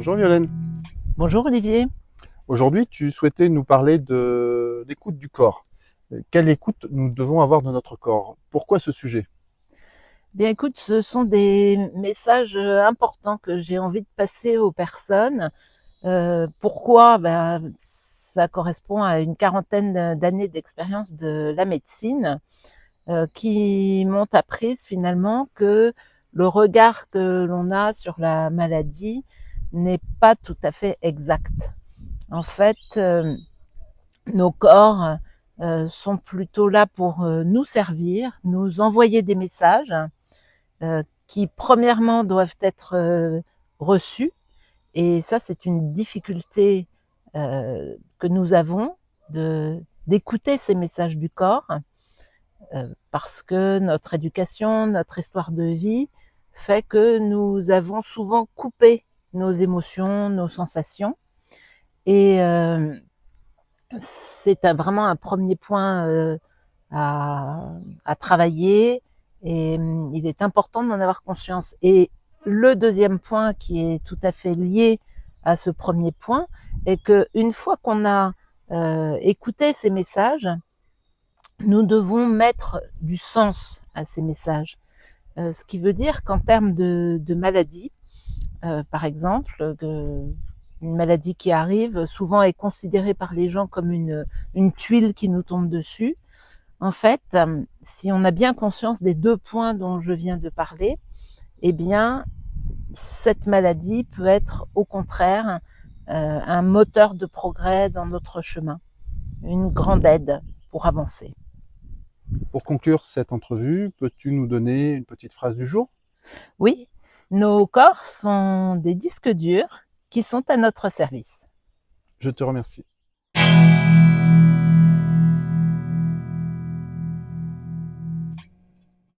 Bonjour Violaine. Bonjour Olivier. Aujourd'hui, tu souhaitais nous parler de l'écoute du corps. Quelle écoute nous devons avoir de notre corps? Pourquoi ce sujet? Bien écoute, ce sont des messages importants que j'ai envie de passer aux personnes. Pourquoi? Ça correspond à une quarantaine d'années d'expérience de la médecine qui m'ont appris finalement que le regard que l'on a sur la maladie n'est pas tout à fait exact. En fait, nos corps sont plutôt là pour nous servir, nous envoyer des messages qui premièrement doivent être reçus. Et ça, c'est une difficulté que nous avons d'écouter ces messages du corps parce que notre éducation, notre histoire de vie fait que nous avons souvent coupé nos émotions, nos sensations. Et c'est vraiment un premier point à travailler et il est important d'en avoir conscience. Et le deuxième point qui est tout à fait lié à ce premier point est qu'une fois qu'on a écouté ces messages, nous devons mettre du sens à ces messages. Ce qui veut dire qu'en termes de maladie, par exemple, une maladie qui arrive souvent est considérée par les gens comme une tuile qui nous tombe dessus. En fait, si on a bien conscience des deux points dont je viens de parler, eh bien, cette maladie peut être au contraire un moteur de progrès dans notre chemin, une grande aide pour avancer. Pour conclure cette entrevue, peux-tu nous donner une petite phrase du jour? Oui, nos corps sont des disques durs qui sont à notre service. Je te remercie.